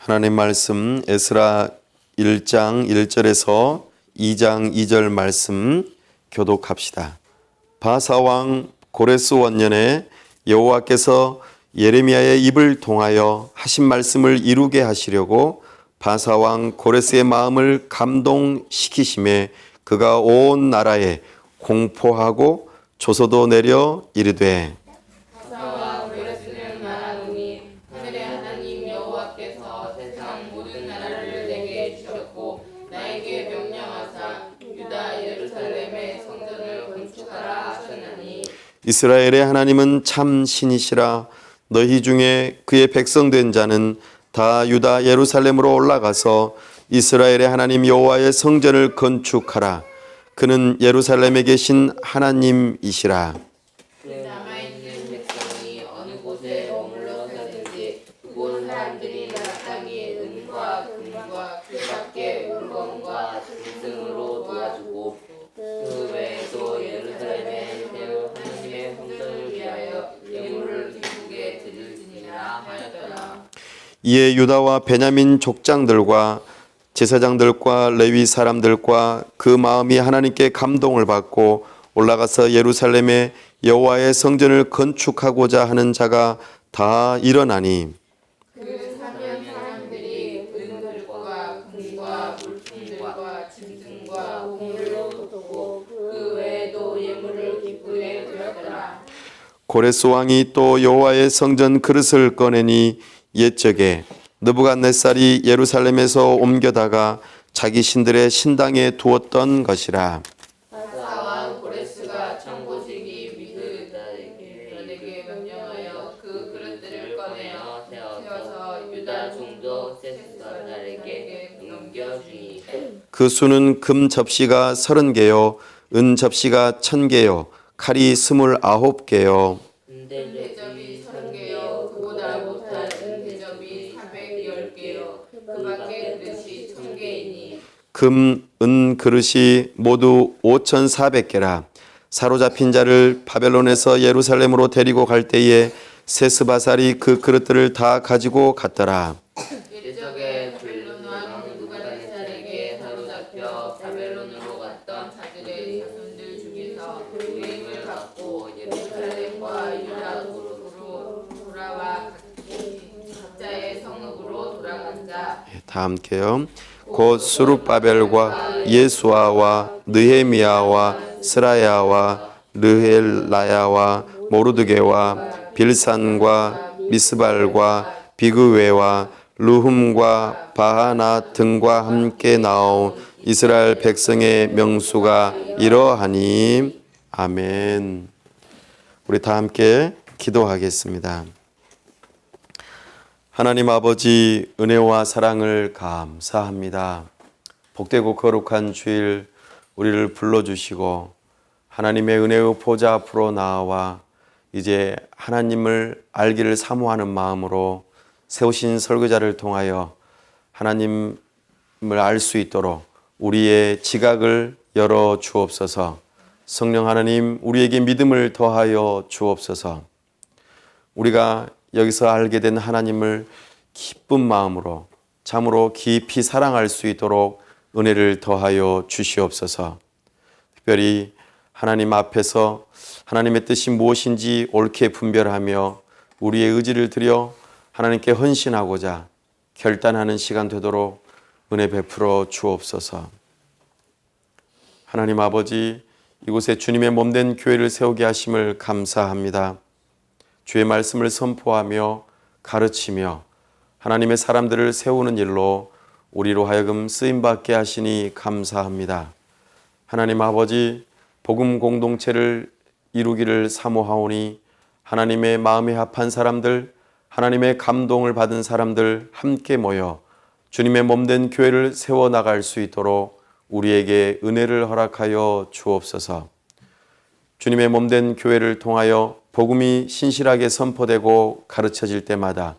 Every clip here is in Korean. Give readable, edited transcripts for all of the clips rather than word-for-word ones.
하나님 말씀 에스라 1장 1절에서 2장 2절 말씀 교독합시다. 바사왕 고레스 원년에 여호와께서 예레미야의 입을 통하여 하신 말씀을 이루게 하시려고 바사왕 고레스의 마음을 감동시키심에 그가 온 나라에 공포하고 조서도 내려 이르되 바사왕 고레스는 말하노니 하늘의 하나님 여호와께서 세상 모든 나라를 내게 주셨고 나에게 명령하사 유다 예루살렘의 성전을 건축하라 하셨나니 이스라엘의 하나님은 참 신이시라. 너희 중에 그의 백성 된 자는 다 유다 예루살렘으로 올라가서 이스라엘의 하나님 여호와의 성전을 건축하라. 그는 예루살렘에 계신 하나님이시라. 남아있는 백성이 어느 곳에 머물러 사든지 그곳 사람들이 마땅히 은과 금과 그 밖에 물건과 짐승으로 도와주고 그 외에도 예루살렘에 세울 하나님의 성전을 위하여 예물을 기쁘게 드릴지니라 하였더라. 이에 유다와 베냐민 족장들과 제사장들과 레위 사람들과 그 마음이 하나님께 감동을 받고 올라가서 예루살렘에 여호와의 성전을 건축하고자 하는 자가 다 일어나니 그 사면 사람들이 은들과 금과 물품들과 짐승과 곡물로 돕고 그 외에도 예물을 기쁘게 드렸더라. 고레스 왕이 또 여호와의 성전 그릇을 꺼내니 옛적에 느부갓네살이 예루살렘에서 옮겨다가 자기 신들의 신당에 두었던 것이라. 바사왕 고레스가 청고식이 미드에게 명령하여 그 그릇들을 꺼내어 세워서 유다 종족 세스바살에게 넘겨주니 그 수는 금 접시가 30개요 은 접시가 1000개요 칼이 29개요 대접이 1000개요 그보다 못한 대접이 410개요 그 밖에 그릇이 1000개이니 금, 은 그릇이 모두 5400개라. 사로잡힌 자를 바벨론에서 예루살렘으로 데리고 갈 때에 세스바살이 그 그릇들을 다 가지고 갔더라. 옛적에 바벨론 왕 느부갓네살에게 사로잡혀 바벨론으로 갔던 자들의 자손들 중에서 유임을 받고 예루살렘과 유다으로 돌아와 각자의 성읍으로 돌아간 자 다 함께요. 곧 수룹바벨과 예수아와 느헤미야와 스라야와 르헬라야와 모르드게와 빌산과 미스발과 비그웨와 루흠과 바하나 등과 함께 나온 이스라엘 백성의 명수가 이러하니 아멘. 우리 다 함께 기도하겠습니다. 하나님 아버지 은혜와 사랑을 감사합니다. 복되고 거룩한 주일 우리를 불러주시고 하나님의 은혜의 보좌 앞으로 나와 이제 하나님을 알기를 사모하는 마음으로 세우신 설교자를 통하여 하나님을 알 수 있도록 우리의 지각을 열어 주옵소서. 성령 하나님 우리에게 믿음을 더하여 주옵소서. 우리가 여기서 알게 된 하나님을 기쁜 마음으로 참으로 깊이 사랑할 수 있도록 은혜를 더하여 주시옵소서. 특별히 하나님 앞에서 하나님의 뜻이 무엇인지 옳게 분별하며 우리의 의지를 들여 하나님께 헌신하고자 결단하는 시간 되도록 은혜 베풀어 주옵소서. 하나님 아버지 이곳에 주님의 몸된 교회를 세우게 하심을 감사합니다. 주의 말씀을 선포하며 가르치며 하나님의 사람들을 세우는 일로 우리로 하여금 쓰임받게 하시니 감사합니다. 하나님 아버지 복음 공동체를 이루기를 사모하오니 하나님의 마음에 합한 사람들, 하나님의 감동을 받은 사람들 함께 모여 주님의 몸된 교회를 세워나갈 수 있도록 우리에게 은혜를 허락하여 주옵소서. 주님의 몸된 교회를 통하여 복음이 신실하게 선포되고 가르쳐질 때마다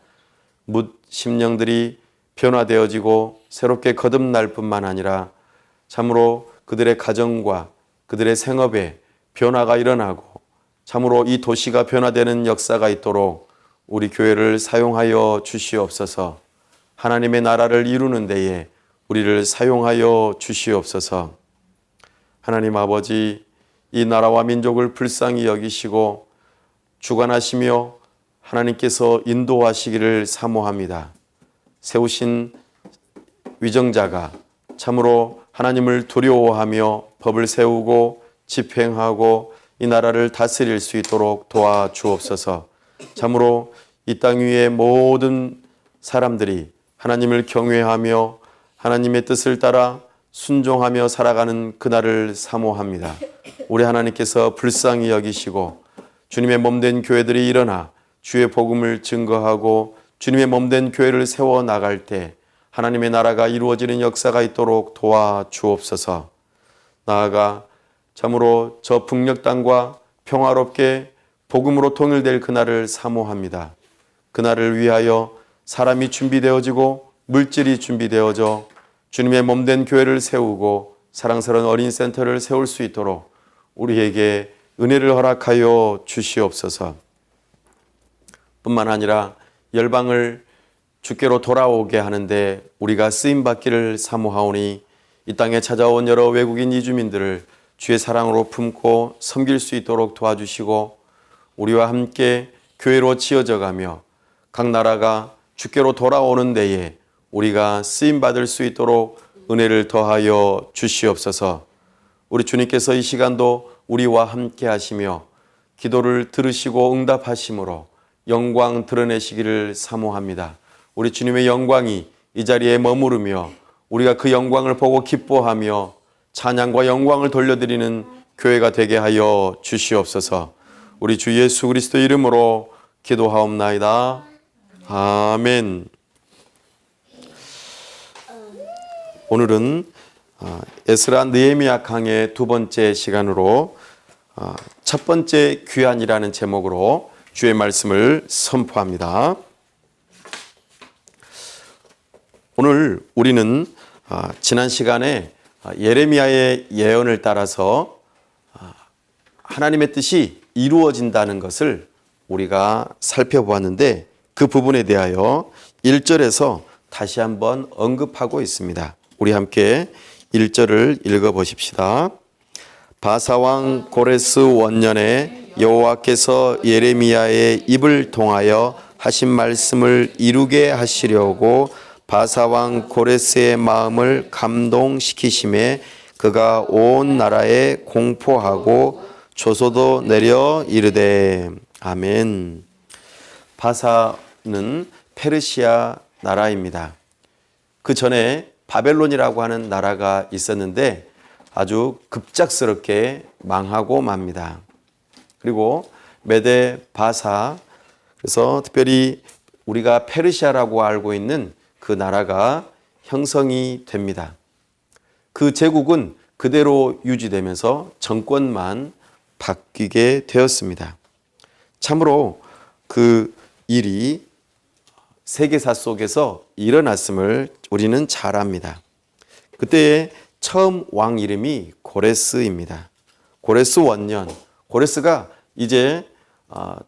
묻 심령들이 변화되어지고 새롭게 거듭날 뿐만 아니라 참으로 그들의 가정과 그들의 생업에 변화가 일어나고 참으로 이 도시가 변화되는 역사가 있도록 우리 교회를 사용하여 주시옵소서. 하나님의 나라를 이루는 데에 우리를 사용하여 주시옵소서. 하나님 아버지, 이 나라와 민족을 불쌍히 여기시고 주관하시며 하나님께서 인도하시기를 사모합니다. 세우신 위정자가 참으로 하나님을 두려워하며 법을 세우고 집행하고 이 나라를 다스릴 수 있도록 도와주옵소서. 참으로 이 땅 위의 모든 사람들이 하나님을 경외하며 하나님의 뜻을 따라 순종하며 살아가는 그날을 사모합니다. 우리 하나님께서 불쌍히 여기시고 주님의 몸된 교회들이 일어나 주의 복음을 증거하고 주님의 몸된 교회를 세워 나갈 때 하나님의 나라가 이루어지는 역사가 있도록 도와주옵소서. 나아가 참으로 저 북녘 땅과 평화롭게 복음으로 통일될 그날을 사모합니다. 그날을 위하여 사람이 준비되어지고 물질이 준비되어져 주님의 몸된 교회를 세우고 사랑스러운 어린 센터를 세울 수 있도록 우리에게 은혜를 허락하여 주시옵소서. 뿐만 아니라 열방을 주께로 돌아오게 하는데 우리가 쓰임받기를 사모하오니 이 땅에 찾아온 여러 외국인 이주민들을 주의 사랑으로 품고 섬길 수 있도록 도와주시고 우리와 함께 교회로 지어져 가며 각 나라가 주께로 돌아오는 데에 우리가 쓰임받을 수 있도록 은혜를 더하여 주시옵소서. 우리 주님께서 이 시간도 우리와 함께 하시며 기도를 들으시고 응답하심으로 영광 드러내시기를 사모합니다. 우리 주님의 영광이 이 자리에 머무르며 우리가 그 영광을 보고 기뻐하며 찬양과 영광을 돌려드리는 교회가 되게 하여 주시옵소서. 우리 주 예수 그리스도 이름으로 기도하옵나이다. 아멘. 오늘은 에스라 느헤미야 강의 두 번째 시간으로 첫 번째 귀환이라는 제목으로 주의 말씀을 선포합니다. 오늘 우리는 지난 시간에 예레미야의 예언을 따라서 하나님의 뜻이 이루어진다는 것을 우리가 살펴보았는데 그 부분에 대하여 1절에서 다시 한번 언급하고 있습니다. 우리 함께 1절을 읽어보십시다. 바사왕 고레스 원년에 여호와께서 예레미야의 입을 통하여 하신 말씀을 이루게 하시려고 바사왕 고레스의 마음을 감동시키심에 그가 온 나라에 공포하고 조소도 내려 이르되. 아멘. 바사는 페르시아 나라입니다. 그 전에 바벨론이라고 하는 나라가 있었는데 아주 급작스럽게 망하고 맙니다. 그리고 메데 바사, 그래서 특별히 우리가 페르시아라고 알고 있는 그 나라가 형성이 됩니다. 그 제국은 그대로 유지되면서 정권만 바뀌게 되었습니다. 참으로 그 일이 세계사 속에서 일어났음을 우리는 잘 압니다. 그때의 처음 왕 이름이 고레스입니다. 고레스 원년, 고레스가 이제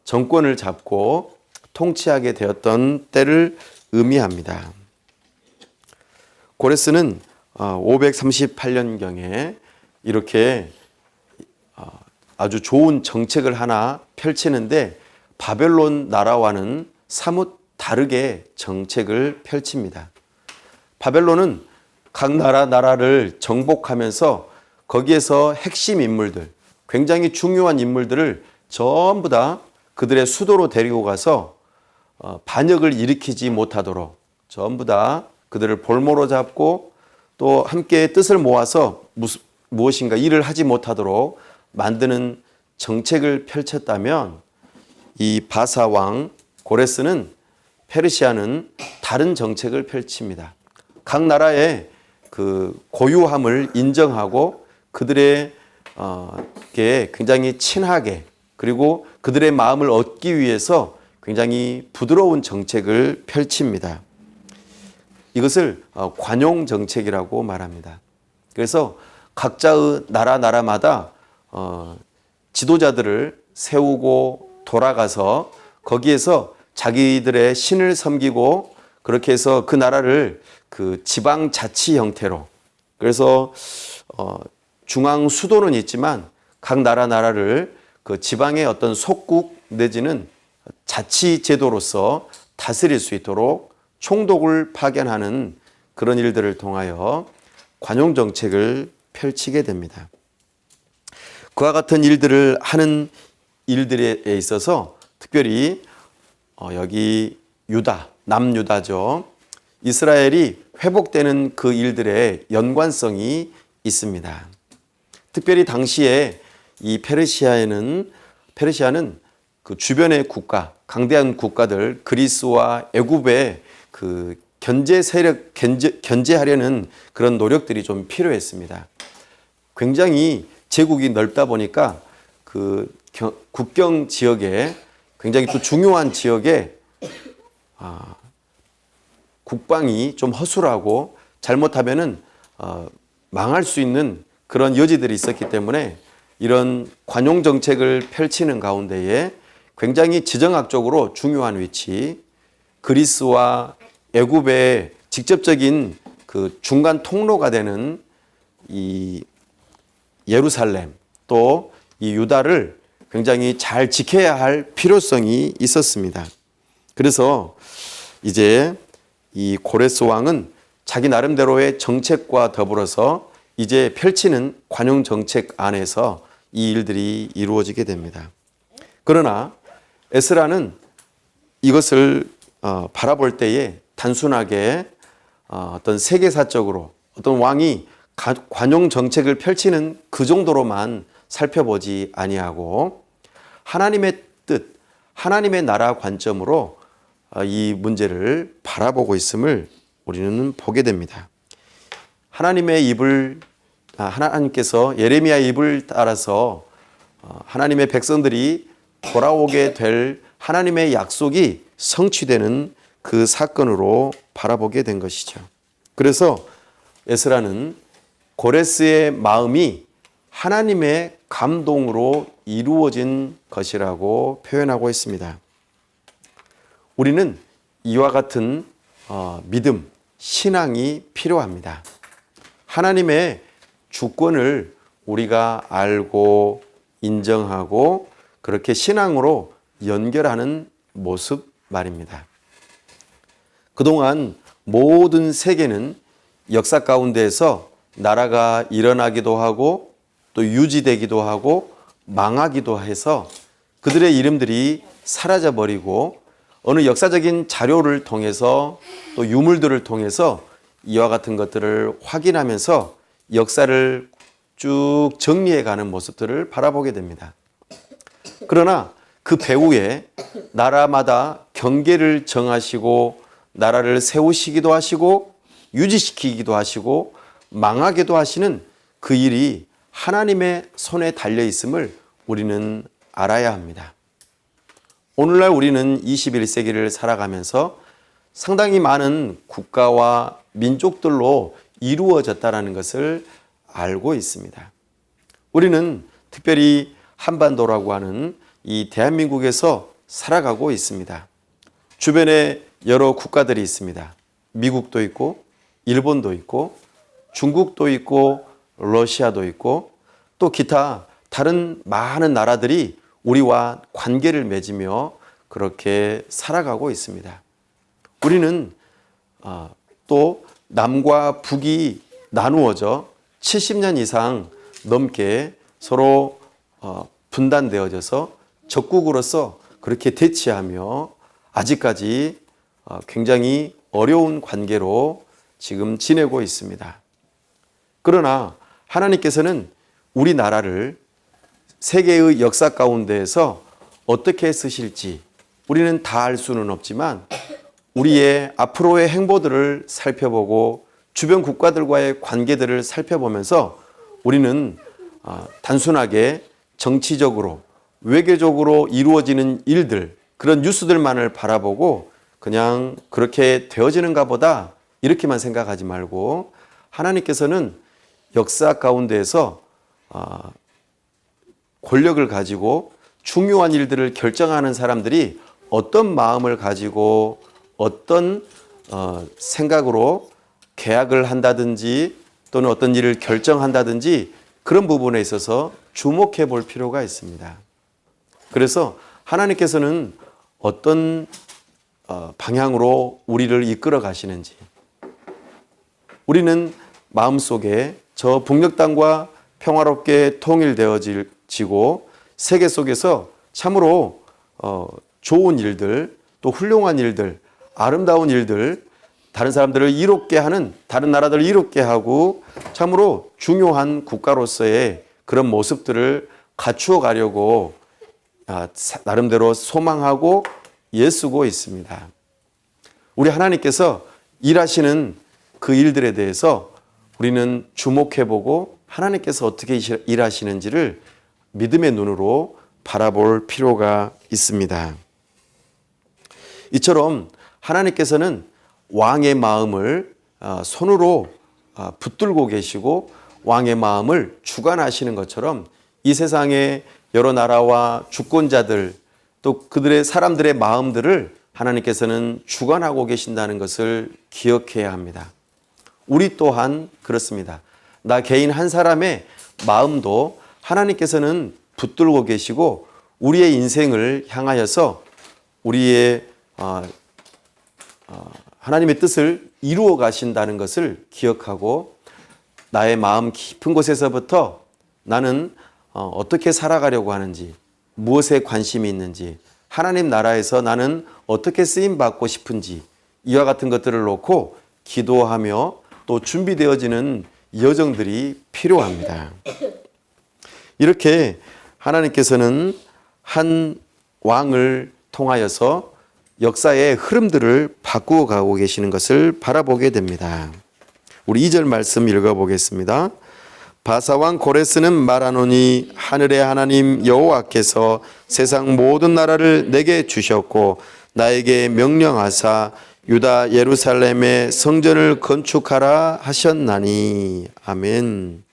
정권을 잡고 통치하게 되었던 때를 의미합니다. 고레스는 538년경에 이렇게 아주 좋은 정책을 하나 펼치는데 바벨론 나라와는 사뭇 다르게 정책을 펼칩니다. 바벨론은 각 나라를 정복하면서 거기에서 핵심 인물들, 굉장히 중요한 인물들을 전부 다 그들의 수도로 데리고 가서 반역을 일으키지 못하도록 전부 다 그들을 볼모로 잡고 또 함께 뜻을 모아서 무엇인가 일을 하지 못하도록 만드는 정책을 펼쳤다면 이 바사 왕 고레스는 페르시아는 다른 정책을 펼칩니다. 각 나라의 그 고유함을 인정하고 그들의 게 굉장히 친하게 그리고 그들의 마음을 얻기 위해서 굉장히 부드러운 정책을 펼칩니다. 이것을 관용 정책이라고 말합니다. 그래서 각자의 나라마다 지도자들을 세우고 돌아가서 거기에서 자기들의 신을 섬기고 그렇게 해서 그 나라를 그 지방자치 형태로, 그래서 중앙 수도는 있지만 각 나라를 그 지방의 어떤 속국 내지는 자치 제도로서 다스릴 수 있도록 총독을 파견하는 그런 일들을 통하여 관용 정책을 펼치게 됩니다. 그와 같은 일들을 하는 일들에 있어서 특별히 여기 유다, 남유다죠. 이스라엘이 회복되는 그 일들의 연관성이 있습니다. 특별히 당시에 이 페르시아는 그 주변의 국가, 강대한 국가들 그리스와 애굽의 그 견제하려는 그런 노력들이 좀 필요했습니다. 굉장히 제국이 넓다 보니까 그 국경 지역에 굉장히 또 중요한 지역에 국방이 좀 허술하고 잘못하면은 망할 수 있는 그런 여지들이 있었기 때문에 이런 관용 정책을 펼치는 가운데에 굉장히 지정학적으로 중요한 위치, 그리스와 애굽의 직접적인 그 중간 통로가 되는 이 예루살렘 또 이 유다를 굉장히 잘 지켜야 할 필요성이 있었습니다. 그래서 이제 이 고레스 왕은 자기 나름대로의 정책과 더불어서 이제 펼치는 관용 정책 안에서 이 일들이 이루어지게 됩니다. 그러나 에스라는 이것을 바라볼 때에 단순하게 어떤 세계사적으로 어떤 왕이 관용 정책을 펼치는 그 정도로만 살펴보지 아니하고 하나님의 뜻, 하나님의 나라 관점으로 이 문제를 바라보고 있음을 우리는 보게 됩니다. 하나님께서 예레미야의 입을 따라서 하나님의 백성들이 돌아오게 될 하나님의 약속이 성취되는 그 사건으로 바라보게 된 것이죠. 그래서 에스라는 고레스의 마음이 하나님의 감동으로 이루어진 것이라고 표현하고 있습니다. 우리는 이와 같은 믿음, 신앙이 필요합니다. 하나님의 주권을 우리가 알고 인정하고 그렇게 신앙으로 연결하는 모습 말입니다. 그동안 모든 세계는 역사 가운데에서 나라가 일어나기도 하고 또 유지되기도 하고 망하기도 해서 그들의 이름들이 사라져버리고 어느 역사적인 자료를 통해서 또 유물들을 통해서 이와 같은 것들을 확인하면서 역사를 쭉 정리해가는 모습들을 바라보게 됩니다. 그러나 그 배후에 나라마다 경계를 정하시고 나라를 세우시기도 하시고 유지시키기도 하시고 망하게도 하시는 그 일이 하나님의 손에 달려 있음을 우리는 알아야 합니다. 오늘날 우리는 21세기를 살아가면서 상당히 많은 국가와 민족들로 이루어졌다는 것을 알고 있습니다. 우리는 특별히 한반도라고 하는 이 대한민국에서 살아가고 있습니다. 주변에 여러 국가들이 있습니다. 미국도 있고 일본도 있고 중국도 있고 러시아도 있고 또 기타 다른 많은 나라들이 우리와 관계를 맺으며 그렇게 살아가고 있습니다. 우리는 또 남과 북이 나누어져 70년 이상 넘게 서로 분단되어져서 적국으로서 그렇게 대치하며 아직까지 굉장히 어려운 관계로 지금 지내고 있습니다. 그러나 하나님께서는 우리나라를 세계의 역사 가운데에서 어떻게 쓰실지 우리는 다 알 수는 없지만 우리의 앞으로의 행보들을 살펴보고 주변 국가들과의 관계들을 살펴보면서 우리는 단순하게 정치적으로 외교적으로 이루어지는 일들 그런 뉴스들만을 바라보고 그냥 그렇게 되어지는가 보다 이렇게만 생각하지 말고 하나님께서는 역사 가운데에서 권력을 가지고 중요한 일들을 결정하는 사람들이 어떤 마음을 가지고 어떤 생각으로 계약을 한다든지 또는 어떤 일을 결정한다든지 그런 부분에 있어서 주목해 볼 필요가 있습니다. 그래서 하나님께서는 어떤 방향으로 우리를 이끌어 가시는지, 우리는 마음속에 저 북녘 땅과 평화롭게 통일되어지고 세계 속에서 참으로 좋은 일들, 또 훌륭한 일들, 아름다운 일들, 다른 사람들을 이롭게 하는, 다른 나라들을 이롭게 하고 참으로 중요한 국가로서의 그런 모습들을 갖추어 가려고 나름대로 소망하고 애쓰고 있습니다. 우리 하나님께서 일하시는 그 일들에 대해서 우리는 주목해보고 하나님께서 어떻게 일하시는지를 믿음의 눈으로 바라볼 필요가 있습니다. 이처럼 하나님께서는 왕의 마음을 손으로 붙들고 계시고 왕의 마음을 주관하시는 것처럼 이 세상의 여러 나라와 주권자들 또 그들의 사람들의 마음들을 하나님께서는 주관하고 계신다는 것을 기억해야 합니다. 우리 또한 그렇습니다. 나 개인 한 사람의 마음도 하나님께서는 붙들고 계시고 우리의 인생을 향하여서 우리의 하나님의 뜻을 이루어 가신다는 것을 기억하고 나의 마음 깊은 곳에서부터 나는 어떻게 살아가려고 하는지, 무엇에 관심이 있는지, 하나님 나라에서 나는 어떻게 쓰임받고 싶은지 이와 같은 것들을 놓고 기도하며 또 준비되어지는 여정들이 필요합니다. 이렇게 하나님께서는 한 왕을 통하여서 역사의 흐름들을 바꾸어 가고 계시는 것을 바라보게 됩니다. 우리 2절 말씀 읽어보겠습니다. 바사왕 고레스는 말하노니 하늘의 하나님 여호와께서 세상 모든 나라를 내게 주셨고 나에게 명령하사 유다 예루살렘의 성전을 건축하라 하셨나니. 아멘.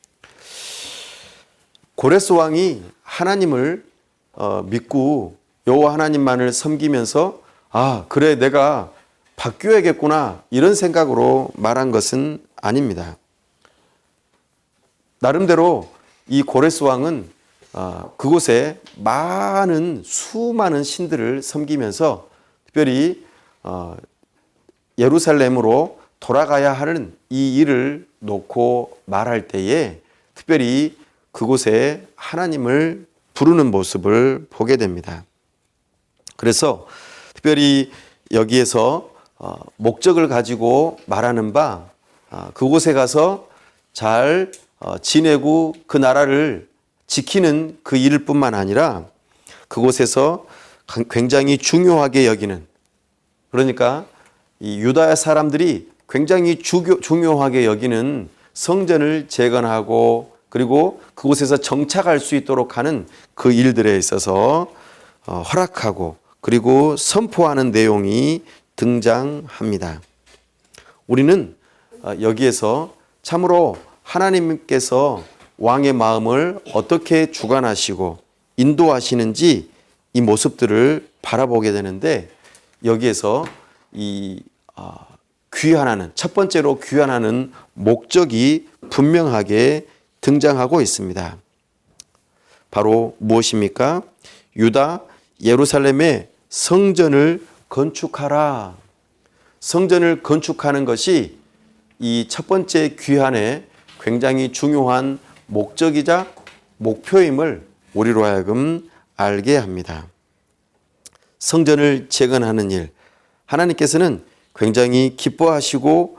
고레스 왕이 하나님을 믿고 여호와 하나님만을 섬기면서 그래 내가 바뀌어야겠구나 이런 생각으로 말한 것은 아닙니다. 나름대로 이 고레스 왕은 그곳에 수많은 신들을 섬기면서 특별히 예루살렘으로 돌아가야 하는 이 일을 놓고 말할 때에 특별히 그곳에 하나님을 부르는 모습을 보게 됩니다. 그래서 특별히 여기에서 목적을 가지고 말하는 바 그곳에 가서 잘 지내고 그 나라를 지키는 그 일뿐만 아니라 그곳에서 굉장히 중요하게 여기는, 그러니까 이 유다 사람들이 굉장히 중요하게 여기는 성전을 재건하고 그리고 그곳에서 정착할 수 있도록 하는 그 일들에 있어서 허락하고 그리고 선포하는 내용이 등장합니다. 우리는 여기에서 참으로 하나님께서 왕의 마음을 어떻게 주관하시고 인도하시는지 이 모습들을 바라보게 되는데 여기에서 이 귀환하는, 첫 번째로 귀환하는 목적이 분명하게 등장하고 있습니다. 바로 무엇입니까? 유다 예루살렘의 성전을 건축하라. 성전을 건축하는 것이 이 첫 번째 귀환의 굉장히 중요한 목적이자 목표임을 우리로 하여금 알게 합니다. 성전을 재건하는 일, 하나님께서는 굉장히 기뻐하시고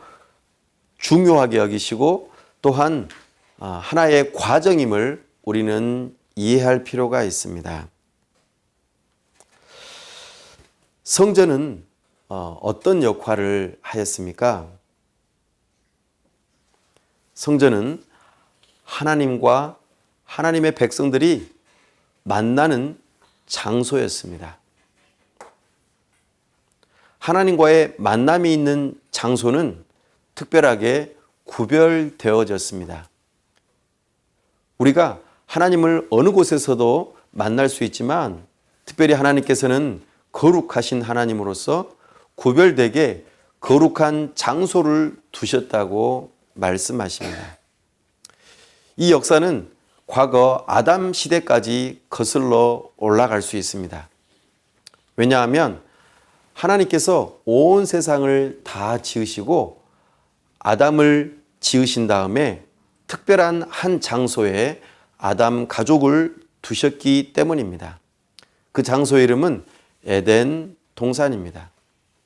중요하게 여기시고 또한 하나의 과정임을 우리는 이해할 필요가 있습니다. 성전은 어떤 역할을 하였습니까? 성전은 하나님과 하나님의 백성들이 만나는 장소였습니다. 하나님과의 만남이 있는 장소는 특별하게 구별되어졌습니다. 우리가 하나님을 어느 곳에서도 만날 수 있지만 특별히 하나님께서는 거룩하신 하나님으로서 구별되게 거룩한 장소를 두셨다고 말씀하십니다. 이 역사는 과거 아담 시대까지 거슬러 올라갈 수 있습니다. 왜냐하면 하나님께서 온 세상을 다 지으시고 아담을 지으신 다음에 특별한 한 장소에 아담 가족을 두셨기 때문입니다. 그 장소의 이름은 에덴 동산입니다.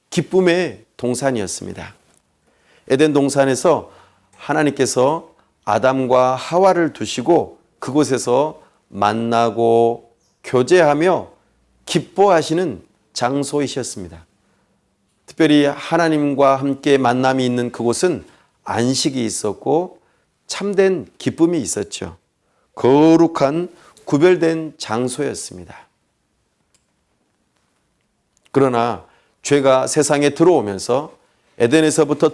기쁨의 동산이었습니다. 에덴 동산에서 하나님께서 아담과 하와를 두시고 그곳에서 만나고 교제하며 기뻐하시는 장소이셨습니다. 특별히 하나님과 함께 만남이 있는 그곳은 안식이 있었고 참된 기쁨이 있었죠. 거룩한 구별된 장소였습니다. 그러나 죄가 세상에 들어오면서 에덴에서부터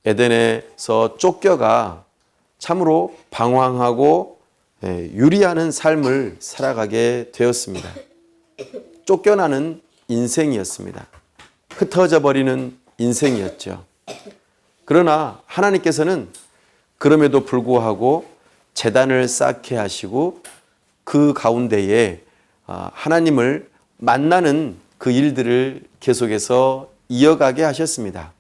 에덴에서 쫓겨가 참으로 방황하고 유리하는 삶을 살아가게 되었습니다. 쫓겨나는 인생이었습니다. 흩어져 버리는 인생이었죠. 그러나 하나님께서는 그럼에도 불구하고 제단을 쌓게 하시고 그 가운데에 하나님을 만나는 그 일들을 계속해서 이어가게 하셨습니다.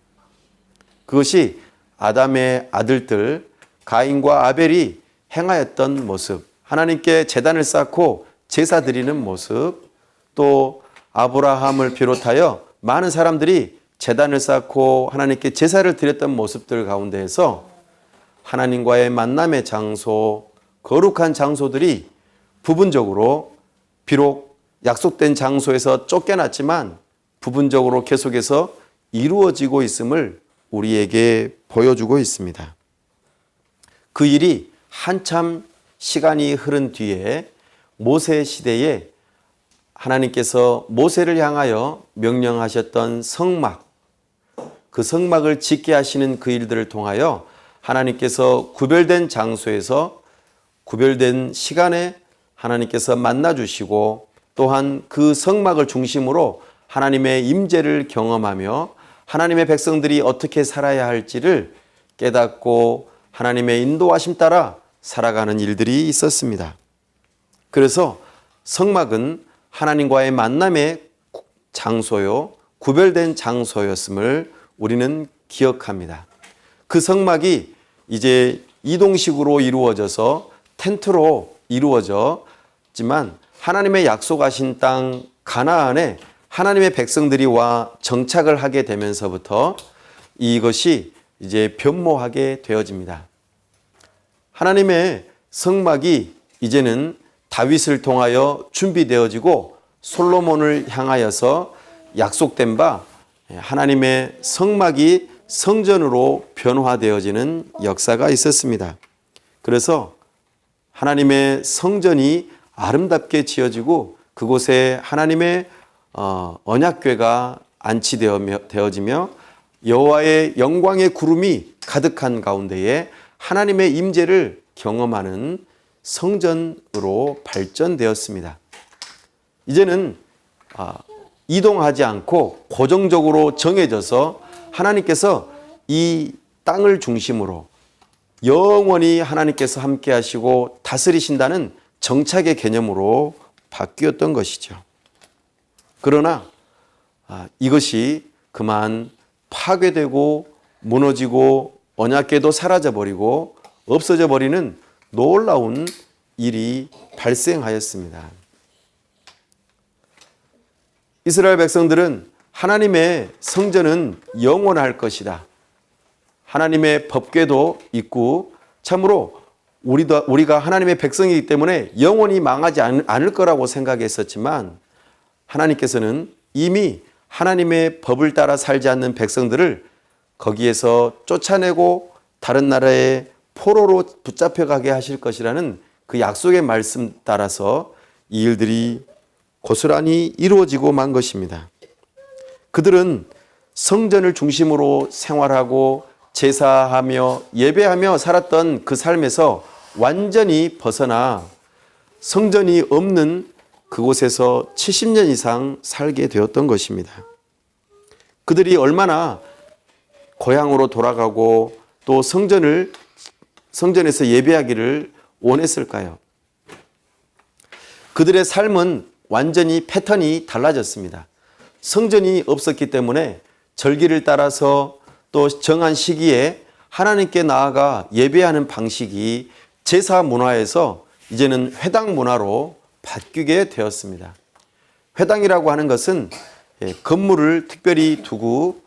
그것이 아담의 아들들 가인과 아벨이 행하였던 모습, 하나님께 제단을 쌓고 제사 드리는 모습, 또 아브라함을 비롯하여 많은 사람들이 제단을 쌓고 하나님께 제사를 드렸던 모습들 가운데에서 하나님과의 만남의 장소, 거룩한 장소들이 부분적으로 비록 약속된 장소에서 쫓겨났지만 부분적으로 계속해서 이루어지고 있음을 우리에게 보여주고 있습니다. 그 일이 한참 시간이 흐른 뒤에 모세 시대에 하나님께서 모세를 향하여 명령하셨던 성막, 그 성막을 짓게 하시는 그 일들을 통하여 하나님께서 구별된 장소에서 구별된 시간에 하나님께서 만나 주시고 또한 그 성막을 중심으로 하나님의 임재를 경험하며 하나님의 백성들이 어떻게 살아야 할지를 깨닫고 하나님의 인도하심 따라 살아가는 일들이 있었습니다. 그래서 성막은 하나님과의 만남의 장소요, 구별된 장소였음을 우리는 기억합니다. 그 성막이 이제 이동식으로 이루어져서 텐트로 이루어졌지만 하나님의 약속하신 땅 가나안에 하나님의 백성들이 와 정착을 하게 되면서부터 이것이 이제 변모하게 되어집니다. 하나님의 성막이 이제는 다윗을 통하여 준비되어지고 솔로몬을 향하여서 약속된 바 하나님의 성막이 성전으로 변화되어지는 역사가 있었습니다. 그래서 하나님의 성전이 아름답게 지어지고 그곳에 하나님의 언약궤가 안치되어지며 여호와의 영광의 구름이 가득한 가운데에 하나님의 임재를 경험하는 성전으로 발전되었습니다. 이제는 이동하지 않고 고정적으로 정해져서 하나님께서 이 땅을 중심으로 영원히 하나님께서 함께 하시고 다스리신다는 정착의 개념으로 바뀌었던 것이죠. 그러나 이것이 그만 파괴되고 무너지고 언약궤도 사라져버리고 없어져 버리는 놀라운 일이 발생하였습니다. 이스라엘 백성들은 하나님의 성전은 영원할 것이다. 하나님의 법궤도 있고 참으로 우리가 하나님의 백성이기 때문에 영원히 망하지 않을 거라고 생각했었지만 하나님께서는 이미 하나님의 법을 따라 살지 않는 백성들을 거기에서 쫓아내고 다른 나라의 포로로 붙잡혀가게 하실 것이라는 그 약속의 말씀 따라서 이 일들이 고스란히 이루어지고 만 것입니다. 그들은 성전을 중심으로 생활하고 제사하며 예배하며 살았던 그 삶에서 완전히 벗어나 성전이 없는 그곳에서 70년 이상 살게 되었던 것입니다. 그들이 얼마나 고향으로 돌아가고 또 성전에서 예배하기를 원했을까요? 그들의 삶은 완전히 패턴이 달라졌습니다. 성전이 없었기 때문에 절기를 따라서 또 정한 시기에 하나님께 나아가 예배하는 방식이 제사 문화에서 이제는 회당 문화로 바뀌게 되었습니다. 회당이라고 하는 것은 건물을 특별히 두고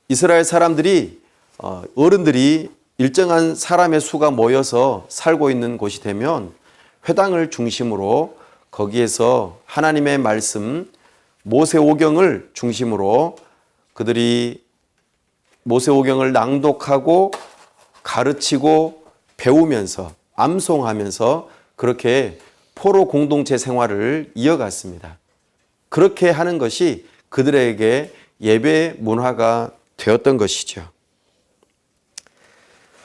이스라엘 사람들이 어른들이 일정한 사람의 수가 모여서 살고 있는 곳이 되면 회당을 중심으로 거기에서 하나님의 말씀 모세오경을 중심으로 그들이 모세오경을 낭독하고 가르치고 배우면서 암송하면서 그렇게 포로 공동체 생활을 이어갔습니다. 그렇게 하는 것이 그들에게 예배 문화가 되었던 것이죠.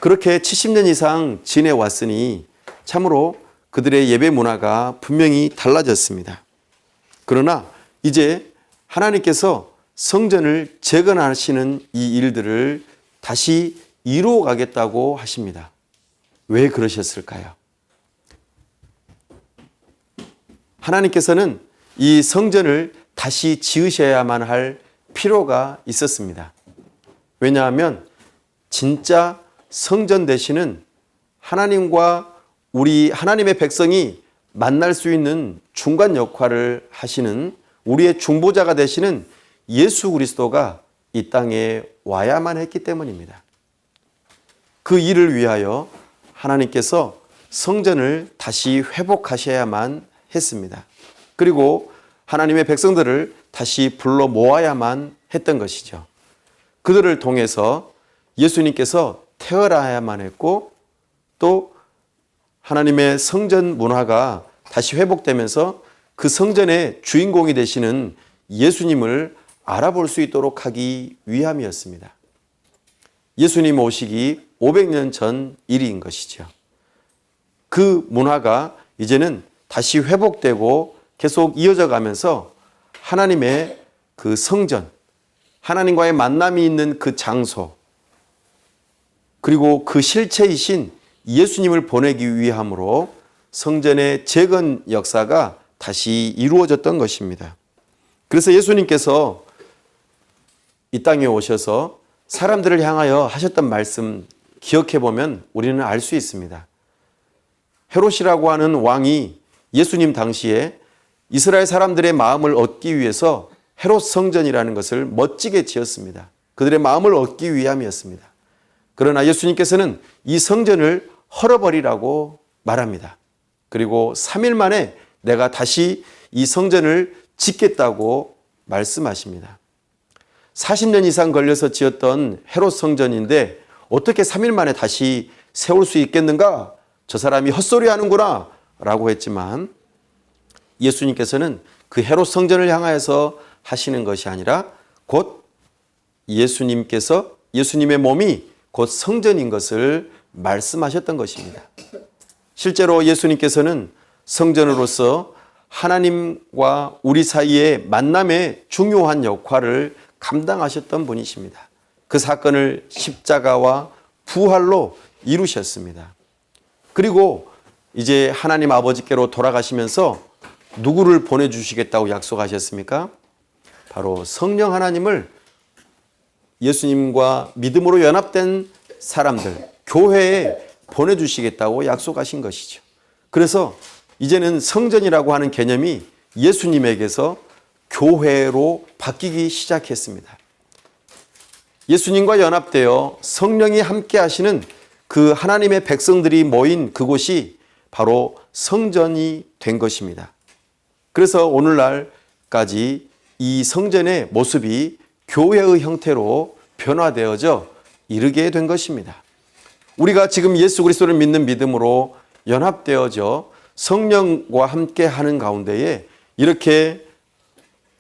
그렇게 70년 이상 지내왔으니 참으로 그들의 예배 문화가 분명히 달라졌습니다. 그러나 이제 하나님께서 성전을 재건하시는 이 일들을 다시 이루어 가겠다고 하십니다. 왜 그러셨을까요? 하나님께서는 이 성전을 다시 지으셔야만 할 필요가 있었습니다. 왜냐하면 진짜 성전 되시는 하나님과 우리 하나님의 백성이 만날 수 있는 중간 역할을 하시는 우리의 중보자가 되시는 예수 그리스도가 이 땅에 와야만 했기 때문입니다. 그 일을 위하여 하나님께서 성전을 다시 회복하셔야만 했습니다. 그리고 하나님의 백성들을 다시 불러 모아야만 했던 것이죠. 그들을 통해서 예수님께서 태어나야만 했고 또 하나님의 성전 문화가 다시 회복되면서 그 성전의 주인공이 되시는 예수님을 알아볼 수 있도록 하기 위함이었습니다. 예수님 오시기 500년 전 일인 것이죠. 그 문화가 이제는 다시 회복되고 계속 이어져 가면서 하나님의 그 성전, 하나님과의 만남이 있는 그 장소, 그리고 그 실체이신 예수님을 보내기 위함으로 성전의 재건 역사가 다시 이루어졌던 것입니다. 그래서 예수님께서 이 땅에 오셔서 사람들을 향하여 하셨던 말씀 기억해 보면 우리는 알 수 있습니다. 헤롯이라고 하는 왕이 예수님 당시에 이스라엘 사람들의 마음을 얻기 위해서 헤롯 성전이라는 것을 멋지게 지었습니다. 그들의 마음을 얻기 위함이었습니다. 그러나 예수님께서는 이 성전을 헐어버리라고 말합니다. 그리고 3일 만에 내가 다시 이 성전을 짓겠다고 말씀하십니다. 40년 이상 걸려서 지었던 헤롯 성전인데 어떻게 3일 만에 다시 세울 수 있겠는가? 저 사람이 헛소리 하는구나 라고 했지만 예수님께서는 그 헤롯 성전을 향하여서 하시는 것이 아니라 곧 예수님의 몸이 곧 성전인 것을 말씀하셨던 것입니다. 실제로 예수님께서는 성전으로서 하나님과 우리 사이의 만남의 중요한 역할을 감당하셨던 분이십니다. 그 사건을 십자가와 부활로 이루셨습니다. 그리고 이제 하나님 아버지께로 돌아가시면서 누구를 보내주시겠다고 약속하셨습니까? 바로 성령 하나님을 예수님과 믿음으로 연합된 사람들, 교회에 보내주시겠다고 약속하신 것이죠. 그래서 이제는 성전이라고 하는 개념이 예수님에게서 교회로 바뀌기 시작했습니다. 예수님과 연합되어 성령이 함께 하시는 그 하나님의 백성들이 모인 그곳이 바로 성전이 된 것입니다. 그래서 오늘날까지 이 성전의 모습이 교회의 형태로 변화되어져 이르게 된 것입니다. 우리가 지금 예수 그리스도를 믿는 믿음으로 연합되어져 성령과 함께 하는 가운데에 이렇게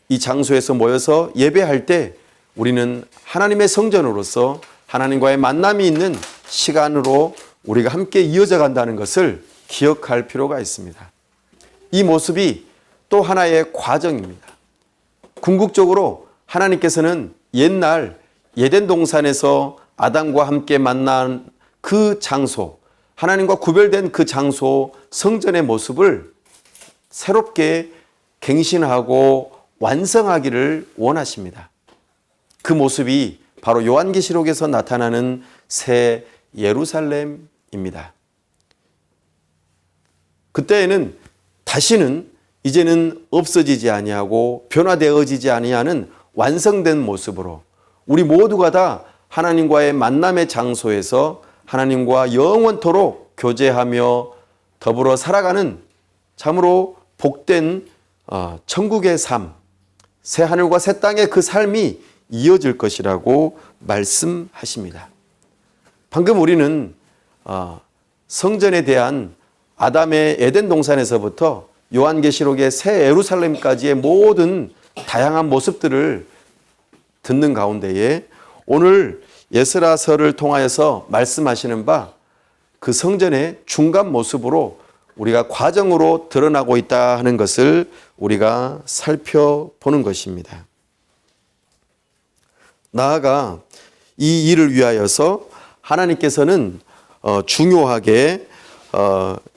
이 장소에서 모여서 예배할 때 우리는 하나님의 성전으로서 하나님과의 만남이 있는 시간으로 우리가 함께 이어져 간다는 것을 기억할 필요가 있습니다. 이 모습이 또 하나의 과정입니다. 궁극적으로 하나님께서는 옛날 에덴 동산에서 아담과 함께 만난 그 장소, 하나님과 구별된 그 장소 성전의 모습을 새롭게 갱신하고 완성하기를 원하십니다. 그 모습이 바로 요한계시록에서 나타나는 새 예루살렘입니다. 그때에는 다시는 이제는 없어지지 아니하고 변화되어지지 아니하는 완성된 모습으로 우리 모두가 다 하나님과의 만남의 장소에서 하나님과 영원토록 교제하며 더불어 살아가는 참으로 복된 천국의 삶, 새 하늘과 새 땅의 그 삶이 이어질 것이라고 말씀하십니다. 방금 우리는 성전에 대한 아담의 에덴 동산에서부터 요한계시록의 새 예루살렘까지의 모든 다양한 모습들을 듣는 가운데에 오늘 에스라서를 통하여서 말씀하시는 바 그 성전의 중간 모습으로 우리가 과정으로 드러나고 있다 하는 것을 우리가 살펴보는 것입니다. 나아가 이 일을 위하여서 하나님께서는 중요하게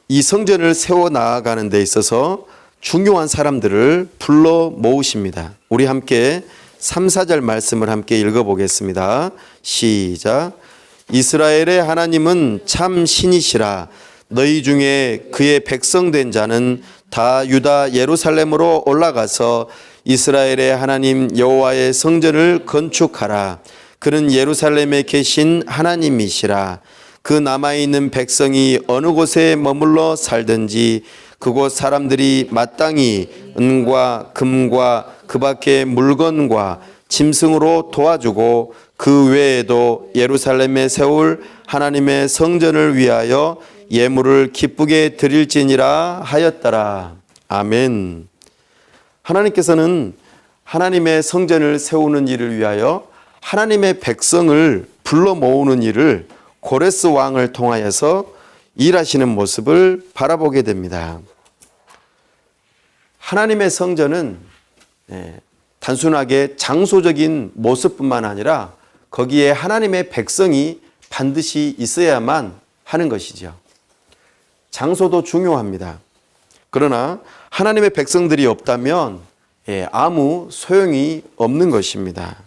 이 성전을 세워 나아가는 데 있어서 중요한 사람들을 불러 모으십니다. 우리 함께 3, 4절 말씀을 함께 읽어보겠습니다. 시작. 이스라엘의 하나님은 참 신이시라. 너희 중에 그의 백성 된 자는 다 유다 예루살렘으로 올라가서 이스라엘의 하나님 여호와의 성전을 건축하라. 그는 예루살렘에 계신 하나님이시라. 그 남아있는 백성이 어느 곳에 머물러 살든지 그곳 사람들이 마땅히 은과 금과 그 밖의 물건과 짐승으로 도와주고 그 외에도 예루살렘에 세울 하나님의 성전을 위하여 예물을 기쁘게 드릴지니라 하였더라. 아멘. 하나님께서는 하나님의 성전을 세우는 일을 위하여 하나님의 백성을 불러 모으는 일을 고레스 왕을 통하여서 일하시는 모습을 바라보게 됩니다. 하나님의 성전은 단순하게 장소적인 모습뿐만 아니라 거기에 하나님의 백성이 반드시 있어야만 하는 것이죠. 장소도 중요합니다. 그러나 하나님의 백성들이 없다면 아무 소용이 없는 것입니다.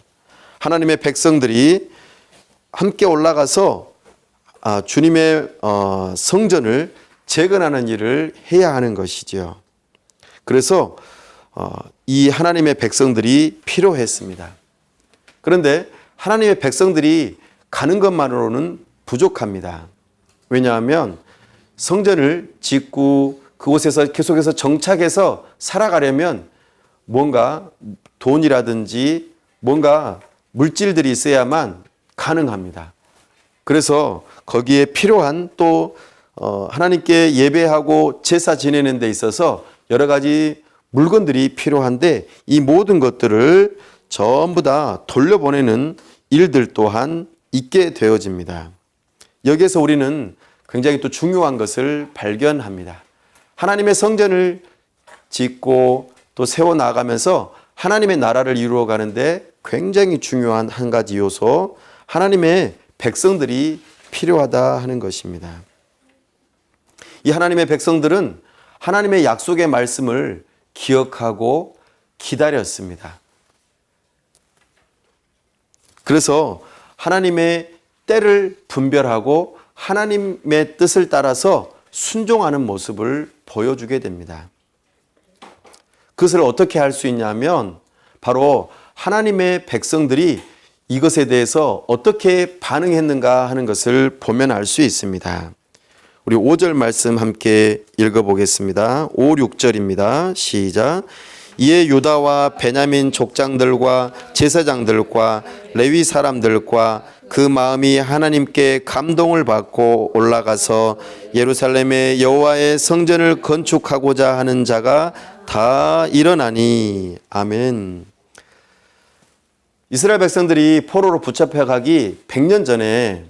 하나님의 백성들이 함께 올라가서 주님의 성전을 재건하는 일을 해야 하는 것이죠. 그래서 이 하나님의 백성들이 필요했습니다. 그런데 하나님의 백성들이 가는 것만으로는 부족합니다. 왜냐하면 성전을 짓고 그곳에서 계속해서 정착해서 살아가려면 뭔가 돈이라든지 뭔가 물질들이 있어야만 가능합니다. 그래서 거기에 필요한 또 하나님께 예배하고 제사 지내는 데 있어서 여러 가지 물건들이 필요한데 이 모든 것들을 전부 다 돌려보내는 일들 또한 있게 되어집니다. 여기에서 우리는 굉장히 또 중요한 것을 발견합니다. 하나님의 성전을 짓고 또 세워나가면서 하나님의 나라를 이루어 가는데 굉장히 중요한 한 가지 요소, 하나님의 백성들이 필요하다 하는 것입니다. 이 하나님의 백성들은 하나님의 약속의 말씀을 기억하고 기다렸습니다. 그래서 하나님의 때를 분별하고 하나님의 뜻을 따라서 순종하는 모습을 보여주게 됩니다. 그것을 어떻게 할 수 있냐면 바로 하나님의 백성들이 이것에 대해서 어떻게 반응했는가 하는 것을 보면 알 수 있습니다. 우리 5절 말씀 함께 읽어보겠습니다. 5, 6절입니다. 시작. 이에 유다와 베냐민 족장들과 제사장들과 레위 사람들과 그 마음이 하나님께 감동을 받고 올라가서 예루살렘의 여호와의 성전을 건축하고자 하는 자가 다 일어나니. 아멘. 이스라엘 백성들이 포로로 붙잡혀 가기 100년 전에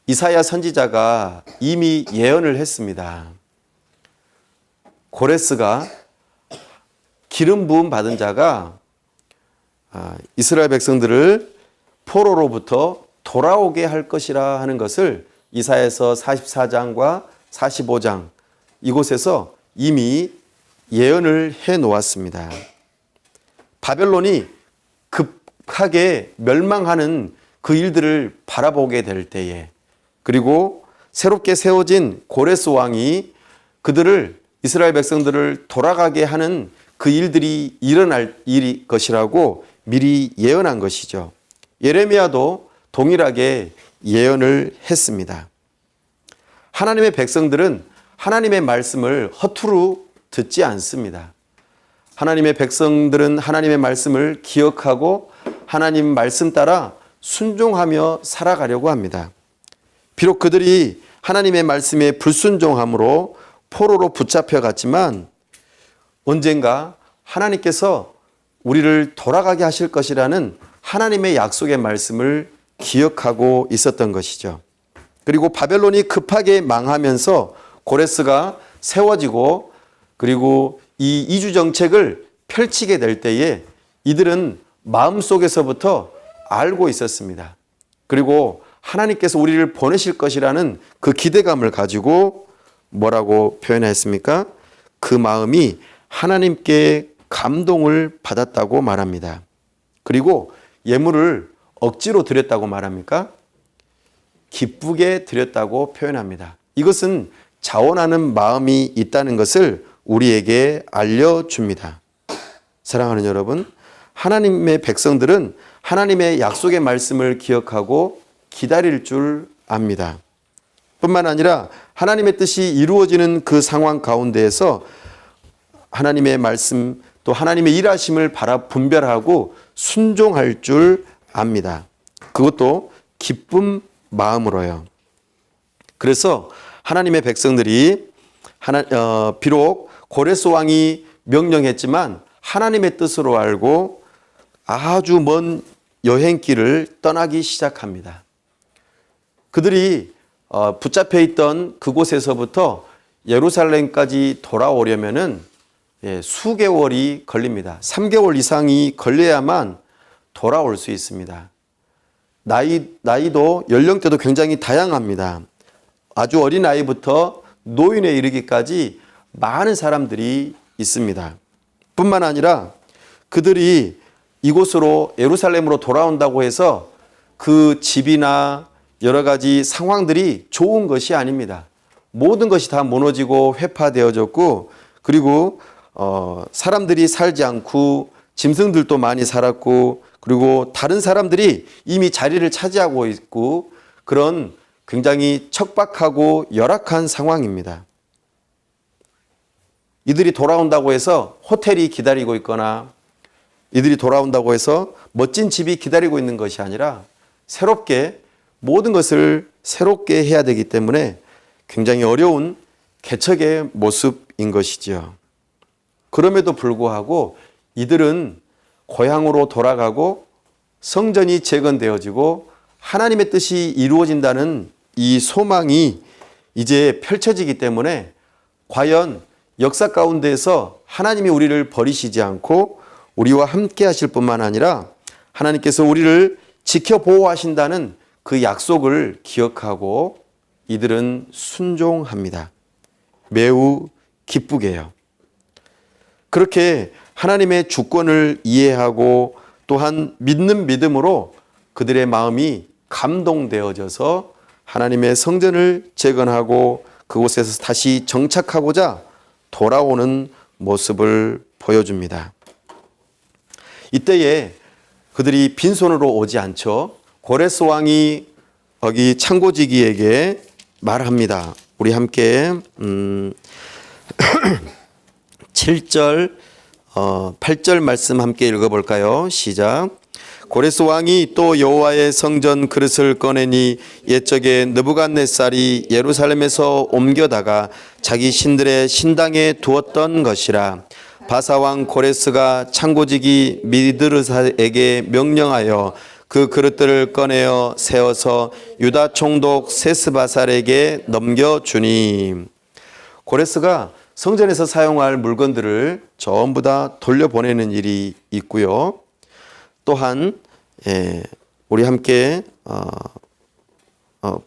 이사야 선지자가 이미 예언을 했습니다. 고레스가 기름 부음 받은 자가 이스라엘 백성들을 포로로부터 돌아오게 할 것이라 하는 것을 이사야서 44장과 45장 이곳에서 이미 예언을 해 놓았습니다. 바벨론이 급하게 멸망하는 그 일들을 바라보게 될 때에, 그리고 새롭게 세워진 고레스 왕이 그들을, 이스라엘 백성들을 돌아가게 하는 그 일들이 일어날 일이 것이라고 미리 예언한 것이죠. 예레미야도 동일하게 예언을 했습니다. 하나님의 백성들은 하나님의 말씀을 허투루 듣지 않습니다. 하나님의 백성들은 하나님의 말씀을 기억하고 하나님 말씀 따라 순종하며 살아가려고 합니다. 비록 그들이 하나님의 말씀에 불순종함으로 포로로 붙잡혀 갔지만 언젠가 하나님께서 우리를 돌아가게 하실 것이라는 하나님의 약속의 말씀을 기억하고 있었던 것이죠. 그리고 바벨론이 급하게 망하면서 고레스가 세워지고, 그리고 이 이주 정책을 펼치게 될 때에 이들은 마음속에서부터 알고 있었습니다. 그리고 하나님께서 우리를 보내실 것이라는 그 기대감을 가지고 뭐라고 표현했습니까? 그 마음이 하나님께 감동을 받았다고 말합니다. 그리고 예물을 억지로 드렸다고 말합니까? 기쁘게 드렸다고 표현합니다. 이것은 자원하는 마음이 있다는 것을 우리에게 알려줍니다. 사랑하는 여러분, 하나님의 백성들은 하나님의 약속의 말씀을 기억하고 기다릴 줄 압니다. 뿐만 아니라 하나님의 뜻이 이루어지는 그 상황 가운데에서 하나님의 말씀 또 하나님의 일하심을 분별하고 순종할 줄 압니다. 그것도 기쁜 마음으로요. 그래서 하나님의 백성들이 비록 고레스 왕이 명령했지만 하나님의 뜻으로 알고 아주 먼 여행길을 떠나기 시작합니다. 그들이 붙잡혀 있던 그곳에서부터 예루살렘까지 돌아오려면은 수개월이 걸립니다. 3개월 이상이 걸려야만 돌아올 수 있습니다. 나이도 연령대도 굉장히 다양합니다. 아주 어린 아이부터 노인에 이르기까지 많은 사람들이 있습니다. 뿐만 아니라 그들이 이곳으로 예루살렘으로 돌아온다고 해서 그 집이나 여러 가지 상황들이 좋은 것이 아닙니다. 모든 것이 다 무너지고 회파되어졌고, 그리고 사람들이 살지 않고 짐승들도 많이 살았고, 그리고 다른 사람들이 이미 자리를 차지하고 있고, 그런 굉장히 척박하고 열악한 상황입니다. 이들이 돌아온다고 해서 호텔이 기다리고 있거나 이들이 돌아온다고 해서 멋진 집이 기다리고 있는 것이 아니라 새롭게 모든 것을 새롭게 해야 되기 때문에 굉장히 어려운 개척의 모습인 것이지요. 그럼에도 불구하고 이들은 고향으로 돌아가고 성전이 재건되어지고 하나님의 뜻이 이루어진다는 이 소망이 이제 펼쳐지기 때문에 과연 역사 가운데에서 하나님이 우리를 버리시지 않고 우리와 함께 하실 뿐만 아니라 하나님께서 우리를 지켜 보호하신다는 그 약속을 기억하고 이들은 순종합니다. 매우 기쁘게요. 그렇게 하나님의 주권을 이해하고 또한 믿는 믿음으로 그들의 마음이 감동되어져서 하나님의 성전을 재건하고 그곳에서 다시 정착하고자 돌아오는 모습을 보여줍니다. 이때에 그들이 빈손으로 오지 않죠. 고레스 왕이 거기 창고지기에게 말합니다. 우리 함께 7절 8절 말씀 함께 읽어볼까요? 시작. 고레스 왕이 또 여호와의 성전 그릇을 꺼내니 옛적에 느부갓네살이 예루살렘에서 옮겨다가 자기 신들의 신당에 두었던 것이라. 바사왕 고레스가 창고지기 미드르사에게 명령하여 그 그릇들을 꺼내어 세워서 유다 총독 세스바살에게 넘겨주니. 고레스가 성전에서 사용할 물건들을 전부 다 돌려보내는 일이 있고요. 또한 우리 함께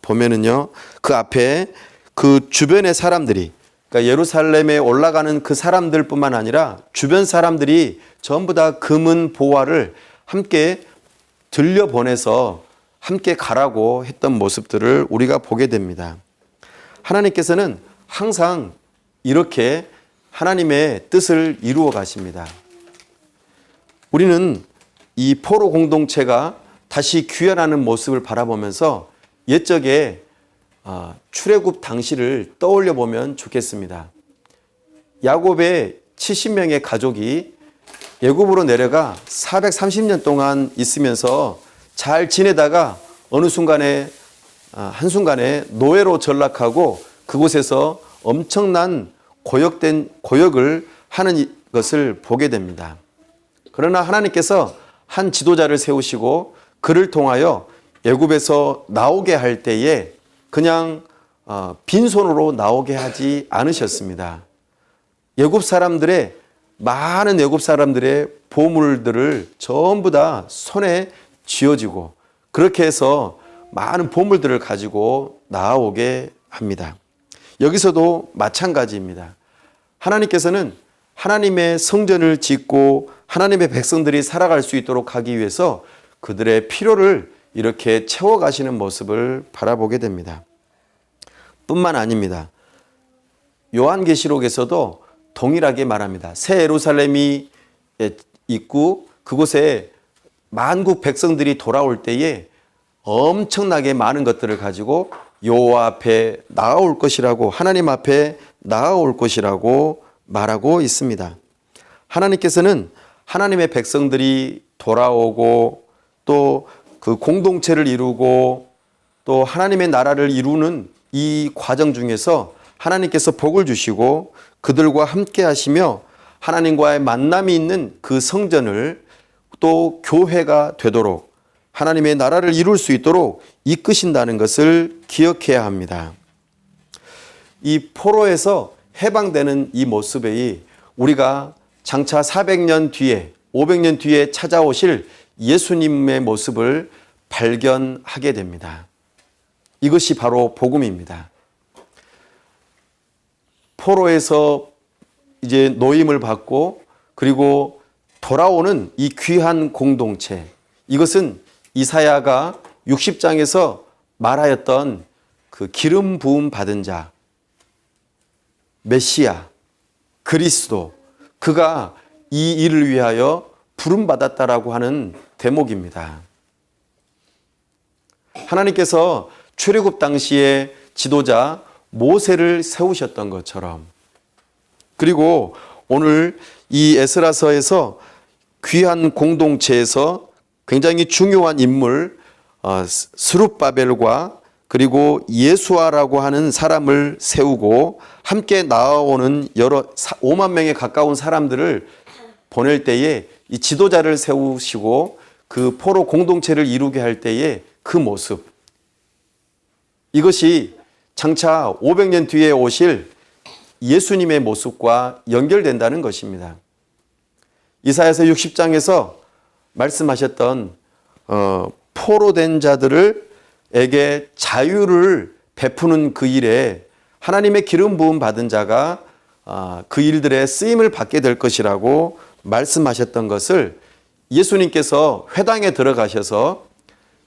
보면은요, 그 앞에 그 주변의 사람들이, 그러니까 예루살렘에 올라가는 그 사람들뿐만 아니라 주변 사람들이 전부 다 금은 보화를 함께 들려보내서 함께 가라고 했던 모습들을 우리가 보게 됩니다. 하나님께서는 항상 이렇게 하나님의 뜻을 이루어 가십니다. 우리는 이 포로 공동체가 다시 귀환하는 모습을 바라보면서 옛적에 출애굽 당시를 떠올려 보면 좋겠습니다. 야곱의 70명의 가족이 애굽으로 내려가 430년 동안 있으면서 잘 지내다가 어느 순간에 한순간에 노예로 전락하고 그곳에서 엄청난 고역을 하는 것을 보게 됩니다. 그러나 하나님께서 한 지도자를 세우시고 그를 통하여 애굽에서 나오게 할 때에 그냥 빈손으로 나오게 하지 않으셨습니다. 많은 애굽 사람들의 보물들을 전부 다 손에 쥐어지고 그렇게 해서 많은 보물들을 가지고 나오게 합니다. 여기서도 마찬가지입니다. 하나님께서는 하나님의 성전을 짓고 하나님의 백성들이 살아갈 수 있도록 하기 위해서 그들의 필요를 이렇게 채워가시는 모습을 바라보게 됩니다. 뿐만 아닙니다. 요한계시록에서도 동일하게 말합니다. 새 예루살렘이 있고 그곳에 만국 백성들이 돌아올 때에 엄청나게 많은 것들을 가지고 여호와 앞에 나아올 것이라고, 하나님 앞에 나아올 것이라고 말하고 있습니다. 하나님께서는 하나님의 백성들이 돌아오고 또 그 공동체를 이루고 또 하나님의 나라를 이루는 이 과정 중에서 하나님께서 복을 주시고 그들과 함께 하시며 하나님과의 만남이 있는 그 성전을 또 교회가 되도록 하나님의 나라를 이룰 수 있도록 이끄신다는 것을 기억해야 합니다. 이 포로에서 해방되는 이 모습에 우리가 장차 400년 뒤에 500년 뒤에 찾아오실 예수님의 모습을 발견하게 됩니다. 이것이 바로 복음입니다. 포로에서 이제 노임을 받고 그리고 돌아오는 이 귀한 공동체, 이것은 이사야가 60장에서 말하였던 그 기름 부음 받은 자, 메시아, 그리스도, 그가 이 일을 위하여 부름받았다라고 하는 대목입니다. 하나님께서 출애굽 당시에 지도자 모세를 세우셨던 것처럼, 그리고 오늘 이 에스라서에서 귀한 공동체에서 굉장히 중요한 인물 스룹바벨과 그리고 예수아라고 하는 사람을 세우고 함께 나아오는 5만 명에 가까운 사람들을 보낼 때에 이 지도자를 세우시고 그 포로 공동체를 이루게 할 때에 그 모습, 이것이 장차 500년 뒤에 오실 예수님의 모습과 연결된다는 것입니다. 이사야서 60장에서 말씀하셨던 포로된 자들에게 자유를 베푸는 그 일에 하나님의 기름 부음 받은 자가 그 일들에 쓰임을 받게 될 것이라고 말씀하셨던 것을 예수님께서 회당에 들어가셔서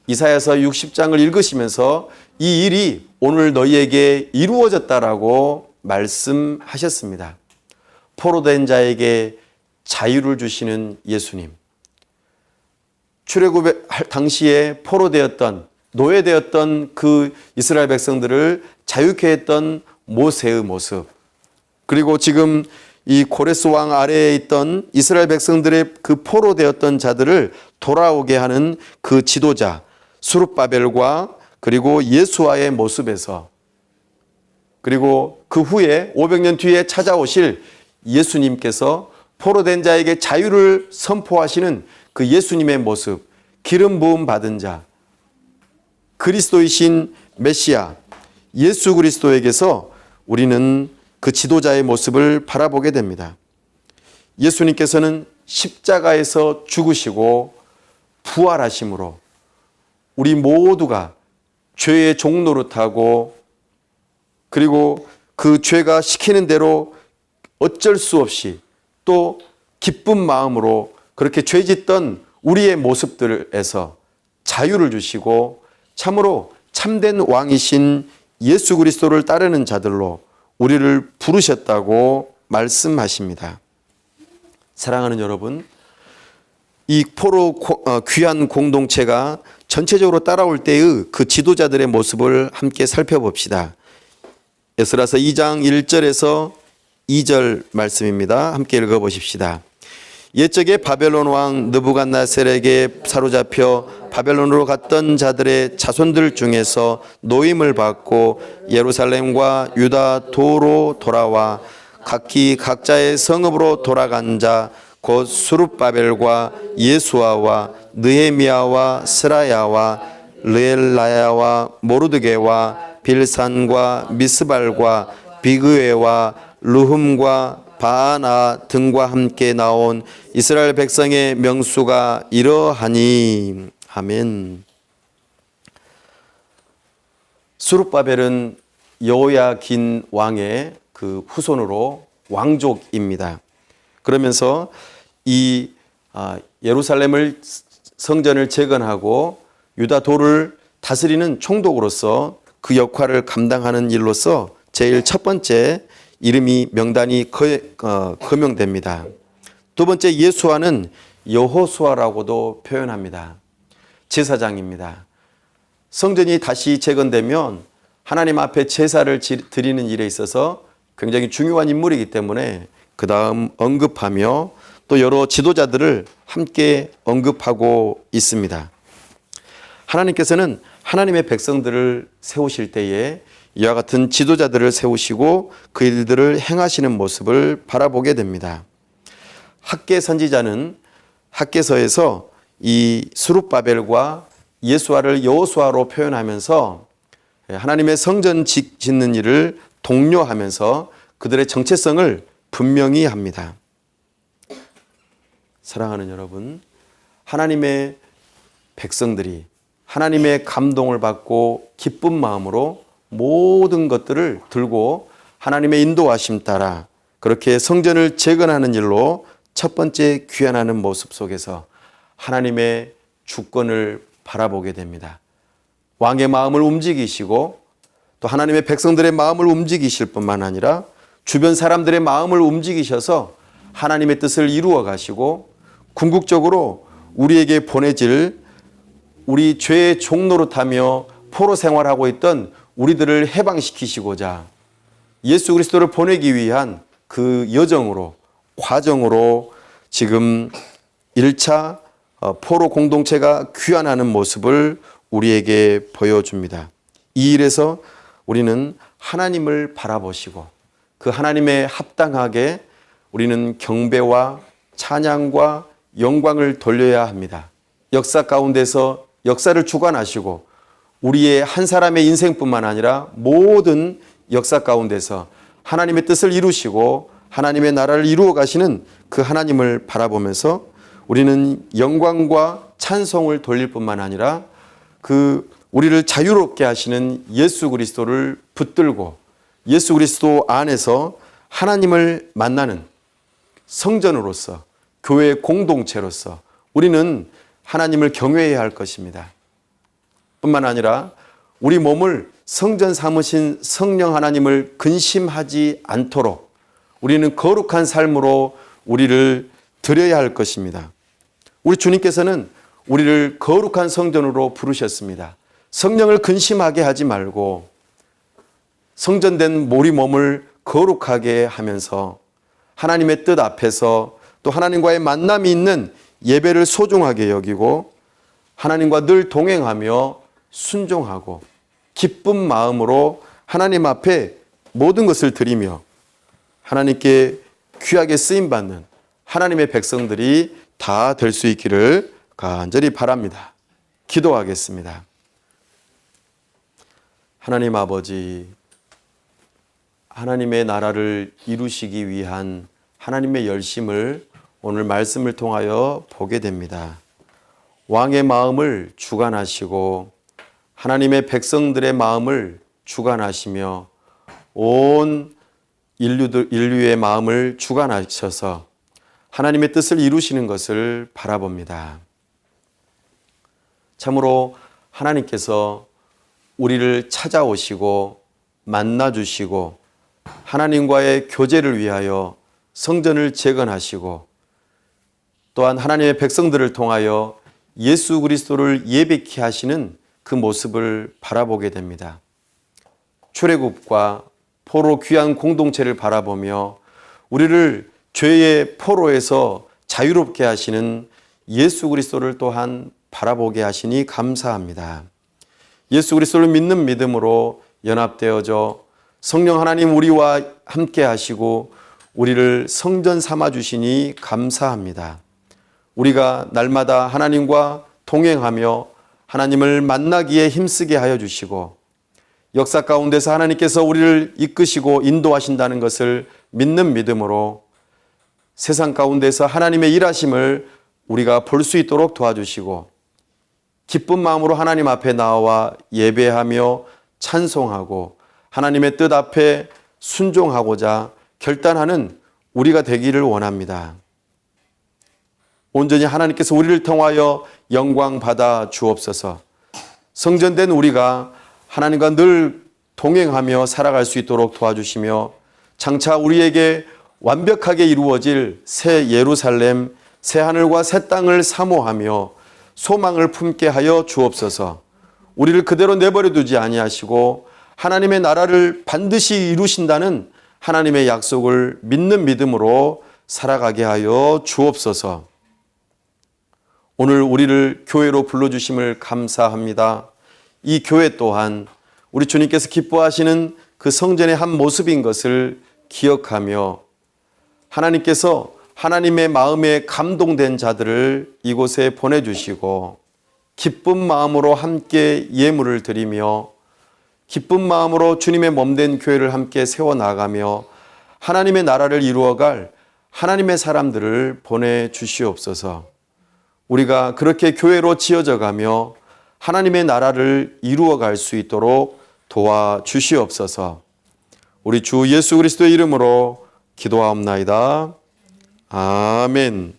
이사야서 60장을 읽으시면서 이 일이 오늘 너희에게 이루어졌다라고 말씀하셨습니다. 포로된 자에게 자유를 주시는 예수님, 출애굽 당시에 포로되었던, 노예되었던 그 이스라엘 백성들을 자유케 했던 모세의 모습, 그리고 지금 이 고레스 왕 아래에 있던 이스라엘 백성들의 그 포로되었던 자들을 돌아오게 하는 그 지도자 스룹바벨과 그리고 예수와의 모습에서, 그리고 그 후에 500년 뒤에 찾아오실 예수님께서 포로된 자에게 자유를 선포하시는 그 예수님의 모습, 기름 부음 받은 자, 그리스도이신 메시아 예수 그리스도에게서 우리는 그 지도자의 모습을 바라보게 됩니다. 예수님께서는 십자가에서 죽으시고 부활하심으로 우리 모두가 죄의 종노릇하고 그리고 그 죄가 시키는 대로 어쩔 수 없이 또 기쁜 마음으로 그렇게 죄짓던 우리의 모습들에서 자유를 주시고 참으로 참된 왕이신 예수 그리스도를 따르는 자들로 우리를 부르셨다고 말씀하십니다. 사랑하는 여러분, 이 포로 귀한 공동체가 전체적으로 따라올 때의 그 지도자들의 모습을 함께 살펴봅시다. 에스라서 2장 1절에서 2절 말씀입니다. 함께 읽어보십시다. 옛적에 바벨론 왕 느부갓네살에게 사로잡혀 바벨론으로 갔던 자들의 자손들 중에서 노임을 받고 예루살렘과 유다 도로 돌아와 각기 각자의 성읍으로 돌아간 자 곧 수룹바벨과 예수아와 느헤미야와 스라야와 르엘라야와 모르드게와 빌산과 미스발과 비그웨와 르훔과 바하나 등과 함께 나온 이스라엘 백성의 명수가 이러하니. 아멘. 수룹바벨은 여호야긴 왕의 그 후손으로 왕족입니다. 그러면서 이 예루살렘을 성전을 재건하고 유다 도를 다스리는 총독으로서 그 역할을 감당하는 일로서 제일 첫 번째 이름이 명단이 거명됩니다. 두 번째 예수아는 여호수아라고도 표현합니다. 제사장입니다. 성전이 다시 재건되면 하나님 앞에 제사를 드리는 일에 있어서 굉장히 중요한 인물이기 때문에 그 다음 언급하며 또 여러 지도자들을 함께 언급하고 있습니다. 하나님께서는 하나님의 백성들을 세우실 때에 이와 같은 지도자들을 세우시고 그 일들을 행하시는 모습을 바라보게 됩니다. 학개 선지자는 학개서에서 이 수룹바벨과 예수아를 여호수아로 표현하면서 하나님의 성전 짓는 일을 독려하면서 그들의 정체성을 분명히 합니다. 사랑하는 여러분, 하나님의 백성들이 하나님의 감동을 받고 기쁜 마음으로 모든 것들을 들고 하나님의 인도하심 따라 그렇게 성전을 재건하는 일로 첫 번째 귀환하는 모습 속에서 하나님의 주권을 바라보게 됩니다. 왕의 마음을 움직이시고 또 하나님의 백성들의 마음을 움직이실 뿐만 아니라 주변 사람들의 마음을 움직이셔서 하나님의 뜻을 이루어 가시고 궁극적으로 우리에게 보내질 우리 죄의 종노릇하며 포로 생활하고 있던 우리들을 해방시키시고자 예수 그리스도를 보내기 위한 그 여정으로 과정으로 지금 1차 포로 공동체가 귀환하는 모습을 우리에게 보여줍니다. 이 일에서 우리는 하나님을 바라보시고 그 하나님에 합당하게 우리는 경배와 찬양과 영광을 돌려야 합니다. 역사 가운데서 역사를 주관하시고 우리의 한 사람의 인생뿐만 아니라 모든 역사 가운데서 하나님의 뜻을 이루시고 하나님의 나라를 이루어 가시는 그 하나님을 바라보면서 우리는 영광과 찬송을 돌릴 뿐만 아니라 그 우리를 자유롭게 하시는 예수 그리스도를 붙들고 예수 그리스도 안에서 하나님을 만나는 성전으로서 교회의 공동체로서 우리는 하나님을 경외해야 할 것입니다. 뿐만 아니라 우리 몸을 성전 삼으신 성령 하나님을 근심하지 않도록 우리는 거룩한 삶으로 우리를 드려야 할 것입니다. 우리 주님께서는 우리를 거룩한 성전으로 부르셨습니다. 성령을 근심하게 하지 말고 성전된 우리 몸을 거룩하게 하면서 하나님의 뜻 앞에서 또 하나님과의 만남이 있는 예배를 소중하게 여기고 하나님과 늘 동행하며 순종하고 기쁜 마음으로 하나님 앞에 모든 것을 드리며 하나님께 귀하게 쓰임받는 하나님의 백성들이 다 될 수 있기를 간절히 바랍니다. 기도하겠습니다. 하나님 아버지, 하나님의 나라를 이루시기 위한 하나님의 열심을 오늘 말씀을 통하여 보게 됩니다. 왕의 마음을 주관하시고 하나님의 백성들의 마음을 주관하시며 온 인류의 마음을 주관하셔서 하나님의 뜻을 이루시는 것을 바라봅니다. 참으로 하나님께서 우리를 찾아오시고 만나주시고 하나님과의 교제를 위하여 성전을 재건하시고 또한 하나님의 백성들을 통하여 예수 그리스도를 예배케 하시는 그 모습을 바라보게 됩니다. 출애굽과 포로 귀한 공동체를 바라보며 우리를 죄의 포로에서 자유롭게 하시는 예수 그리스도를 또한 바라보게 하시니 감사합니다. 예수 그리스도를 믿는 믿음으로 연합되어져 성령 하나님 우리와 함께 하시고 우리를 성전 삼아 주시니 감사합니다. 우리가 날마다 하나님과 동행하며 하나님을 만나기에 힘쓰게 하여 주시고 역사 가운데서 하나님께서 우리를 이끄시고 인도하신다는 것을 믿는 믿음으로 세상 가운데서 하나님의 일하심을 우리가 볼 수 있도록 도와주시고 기쁜 마음으로 하나님 앞에 나와 예배하며 찬송하고 하나님의 뜻 앞에 순종하고자 결단하는 우리가 되기를 원합니다. 온전히 하나님께서 우리를 통하여 영광 받아 주옵소서. 성전된 우리가 하나님과 늘 동행하며 살아갈 수 있도록 도와주시며 장차 우리에게 완벽하게 이루어질 새 예루살렘, 새 하늘과 새 땅을 사모하며 소망을 품게 하여 주옵소서. 우리를 그대로 내버려 두지 아니하시고 하나님의 나라를 반드시 이루신다는 하나님의 약속을 믿는 믿음으로 살아가게 하여 주옵소서. 오늘 우리를 교회로 불러주심을 감사합니다. 이 교회 또한 우리 주님께서 기뻐하시는 그 성전의 한 모습인 것을 기억하며 하나님께서 하나님의 마음에 감동된 자들을 이곳에 보내주시고 기쁜 마음으로 함께 예물을 드리며 기쁜 마음으로 주님의 몸된 교회를 함께 세워나가며 하나님의 나라를 이루어갈 하나님의 사람들을 보내주시옵소서. 우리가 그렇게 교회로 지어져 가며 하나님의 나라를 이루어갈 수 있도록 도와주시옵소서. 우리 주 예수 그리스도의 이름으로 기도하옵나이다. 아멘.